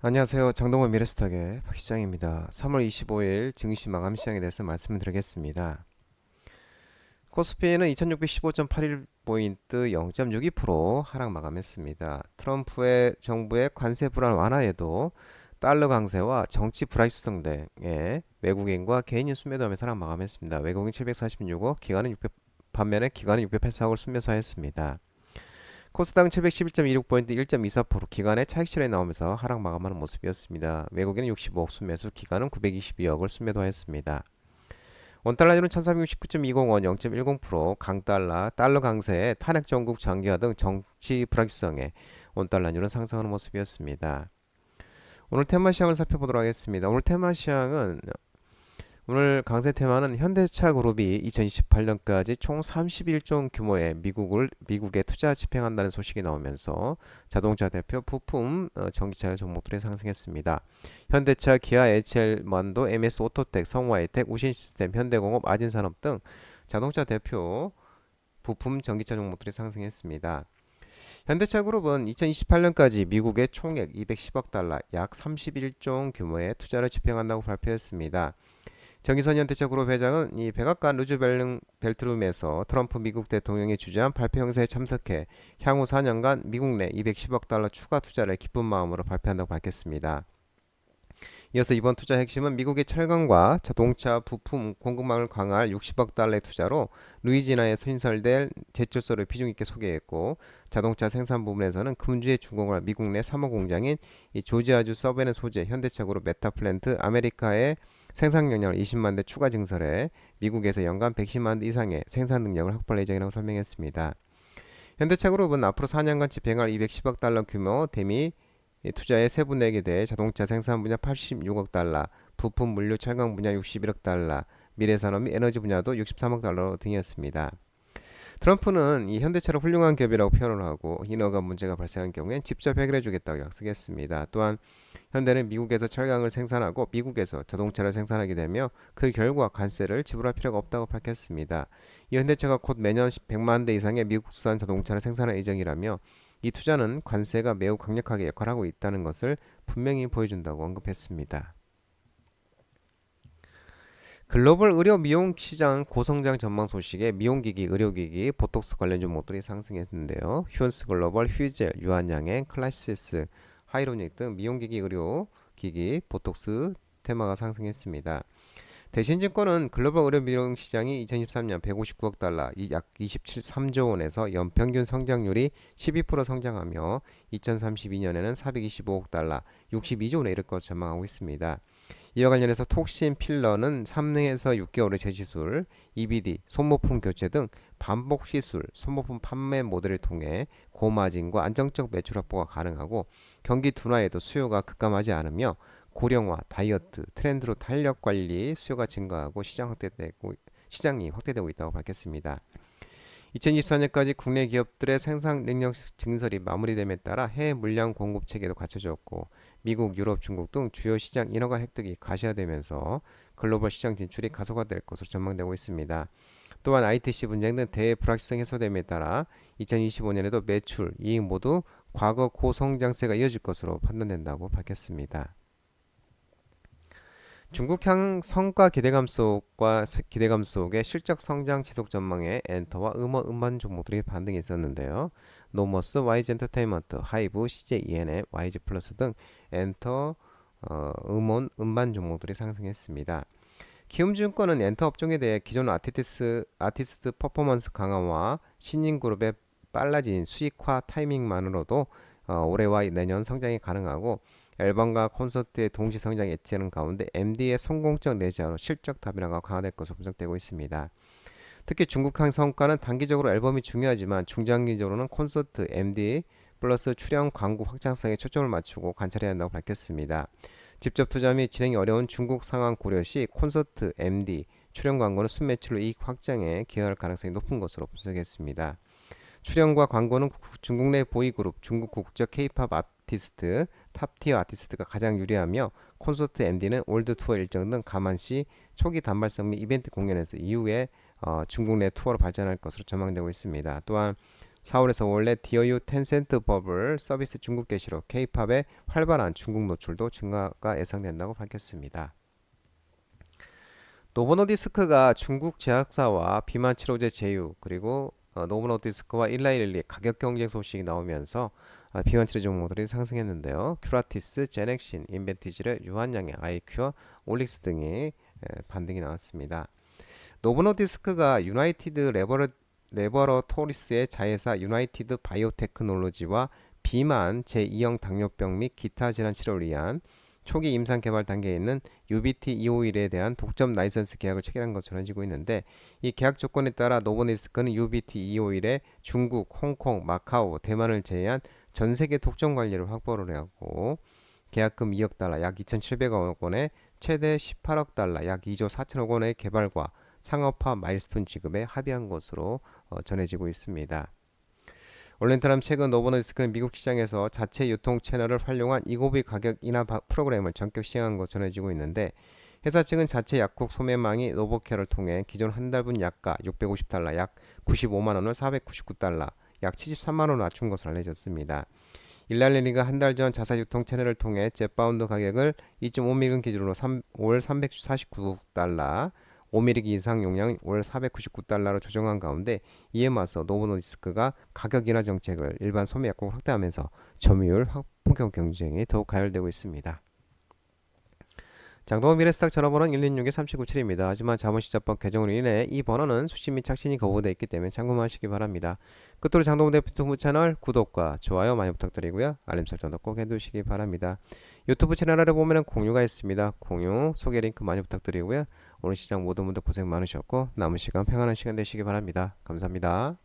안녕하세요. 장동건 미래스탁의 박시장입니다. 3월 25일 증시 마감 시장에 대해서 말씀을 드리겠습니다. 코스피는 2615.81포인트 0.62% 하락 마감했습니다. 트럼프의 정부의 관세 불안 완화에도 달러 강세와 정치 불확실성 등의 외국인과 개인인 순매도하면서 하락 마감했습니다. 외국인 746억, 반면에 기관은 684억을 순매수하였습니다. 코스닥 711.26포인트 1.24% 기간의 차익 실현이 나오면서 하락 마감하는 모습이었습니다. 외국인은 65억 순매수, 기관은 922억을 순매도하였습니다. 원달러율은 1369.20원 0.10%, 강달러, 달러 강세, 탄핵 정국 장기화 등 정치 불확실성에 원달러율은 상승하는 모습이었습니다. 오늘 테마 시황을 살펴보도록 하겠습니다. 오늘 강세 테마는 현대차 그룹이 2028년까지 총 31조 규모의 미국에 투자 집행한다는 소식이 나오면서 자동차 대표 부품 전기차 종목들이 상승했습니다. 현대차, 기아, HL만도, MS 오토텍, 성화이텍, 우신시스템, 현대공업, 아진산업 등 자동차 대표 부품 전기차 종목들이 상승했습니다. 현대차 그룹은 2028년까지 미국의 총액 210억 달러, 약 31조 규모의 투자를 집행한다고 발표했습니다. 정의선 현대차그룹 회장은 이 백악관 루즈벨트룸에서 트럼프 미국 대통령이 주재한 발표 행사에 참석해 향후 4년간 미국 내 210억 달러 추가 투자를 기쁜 마음으로 발표한다고 밝혔습니다. 이어서 이번 투자 핵심은 미국의 철강과 자동차 부품 공급망을 강화할 60억 달러의 투자로 루이지나에 신설될 제철소를 비중 있게 소개했고, 자동차 생산 부분에서는 금주에 준공할 미국 내 3호 공장인 이 조지아주 서베는 소재 현대차그룹 메타플랜트 아메리카의 생산 역량을 20만 대 추가 증설해 미국에서 연간 110만 대 이상의 생산 능력을 확보할 예정이라고 설명했습니다. 현대차그룹은 앞으로 4년간 집행할 210억 달러 규모 대미 투자의 세분액에 대해 자동차 생산 분야 86억 달러, 부품 물류 철강 분야 61억 달러, 미래산업 및 에너지 분야도 63억 달러 등이었습니다. 트럼프는 이 현대차를 훌륭한 기업이라고 표현을 하고 인허가 문제가 발생한 경우엔 직접 해결해 주겠다고 약속했습니다. 또한 현대는 미국에서 철강을 생산하고 미국에서 자동차를 생산하게 되며 그 결과 관세를 지불할 필요가 없다고 밝혔습니다. 이 현대차가 곧 매년 100만 대 이상의 미국산 자동차를 생산할 예정이라며 이 투자는 관세가 매우 강력하게 역할하고 있다는 것을 분명히 보여준다고 언급했습니다. 글로벌 의료 미용 시장 고성장 전망 소식에 미용기기, 의료기기, 보톡스 관련 종목들이 상승했는데요. 휴언스 글로벌, 휴젤, 유한양행, 클래시스, 하이로닉 등 미용기기, 의료기기, 보톡스 테마가 상승했습니다. 대신증권은 글로벌 의료 미용 시장이 2023년 159억 달러, 약 27.3조 원에서 연평균 성장률이 12% 성장하며 2032년에는 425억 달러, 62조 원에 이를 것으로 전망하고 있습니다. 이와 관련해서 톡신 필러는 3에서 6개월의 재시술, EBD, 손모품 교체 등 반복 시술, 손모품 판매 모델을 통해 고마진과 안정적 매출 확보가 가능하고 경기 둔화에도 수요가 급감하지 않으며 고령화, 다이어트, 트렌드로 탄력 관리 수요가 증가하고 시장이 확대되고 있다고 밝혔습니다. 2024년까지 국내 기업들의 생산 능력 증설이 마무리됨에 따라 해외 물량 공급 체계도 갖춰졌고 미국, 유럽, 중국 등 주요 시장 인허가 획득이 가시화되면서 글로벌 시장 진출이 가속화될 것으로 전망되고 있습니다. 또한 ITC 분쟁 등 대외 불확실성 해소됨에 따라 2025년에도 매출, 이익 모두 과거 고성장세가 이어질 것으로 판단된다고 밝혔습니다. 중국향 성과 기대감 속의 실적 성장 지속 전망에 엔터와 음원 음반 종목들이 반등이 있었는데요. 노머스, YG 엔터테인먼트, 하이브, CJ ENM, YG 플러스 등 엔터 음원 음반 종목들이 상승했습니다. 키움증권은 엔터 업종에 대해 기존 아티스트 퍼포먼스 강화와 신인 그룹의 빨라진 수익화 타이밍만으로도 올해와 내년 성장이 가능하고 앨범과 콘서트의 동시 성장 예측하는 가운데 MD의 성공적 내재화로 실적 다변화가 강화될 것으로 분석되고 있습니다. 특히 중국항 성과는 단기적으로 앨범이 중요하지만 중장기적으로는 콘서트, MD 플러스 출연 광고 확장성에 초점을 맞추고 관찰해야 한다고 밝혔습니다. 직접 투자 및 진행이 어려운 중국 상황 고려 시 콘서트, MD, 출연 광고는 순매출로 이익 확장에 기여할 가능성이 높은 것으로 분석했습니다. 출연과 광고는 중국 내 보이그룹, 중국 국적 K-팝 아티스트, 탑티어 아티스트가 가장 유리하며 콘서트 MD는 올드 투어 일정 등 가만시 초기 단발성 및 이벤트 공연에서 이후에 중국 내 투어로 발전할 것으로 전망되고 있습니다. 또한 4월에서 원래 DOU 텐센트 버블 서비스 중국 개시로 K-팝의 활발한 중국 노출도 증가가 예상된다고 밝혔습니다. 노보노디스크가 중국 제약사와 비만 치료제 제휴 그리고 노보노디스크와 일라일리 가격 경쟁 소식이 나오면서 비만 치료 종목들이 상승했는데요. 큐라티스, 제넥신, 인벤티지르, 유한양행, 아이큐어, 올릭스 등이 반등이 나왔습니다. 노보노디스크가 유나이티드 레버러토리스의 자회사 유나이티드 바이오테크놀로지와 비만 제2형 당뇨병 및 기타 질환 치료를 위한 초기 임상 개발 단계에 있는 UBT-251에 대한 독점 라이선스 계약을 체결한 것으로 전해지고 있는데 이 계약 조건에 따라 노보노디스크는 UBT-251의 중국, 홍콩, 마카오, 대만을 제외한 전 세계 독점 관리를 확보를 하고 계약금 2억 달러 약 2,700억 원에 최대 18억 달러 약 2조 4천억 원의 개발과 상업화 마일스톤 지급에 합의한 것으로 전해지고 있습니다. 올렌트람 최근 노보노디스크는 미국 시장에서 자체 유통 채널을 활용한 이고비 가격 인하 프로그램을 전격 시행한 것으로 전해지고 있는데 회사 측은 자체 약국 소매망이 노보케어를 통해 기존 한 달분 약가 650달러 약 95만 원을 499달러 약 73만 원으로 낮춘 것으로 알려졌습니다. 일랄리가 한 달 전 자사 유통 채널을 통해 젯바운드 가격을 2.5mg 기준으로 월 349달러 5mm 이상 용량 월 499달러로 조정한 가운데 이에 맞서 노보노디스크가 가격 인하 정책을 일반 소매 약국을 확대하면서 점유율 확보 경쟁이 더욱 가열되고 있습니다. 장동원 미래스탁 전화번호는 126-3797입니다. 하지만 자본시장법 개정으로 인해 이 번호는 수신 및 착신이 거부되어 있기 때문에 참고하시기 바랍니다. 끝으로 장동원 대표 유튜브 채널 구독과 좋아요 많이 부탁드리고요. 알림 설정도 꼭 해두시기 바랍니다. 유튜브 채널 아래 보면 공유가 있습니다. 공유, 소개 링크 많이 부탁드리고요. 오늘 시장 모든 분들 고생 많으셨고 남은 시간 평안한 시간 되시기 바랍니다. 감사합니다.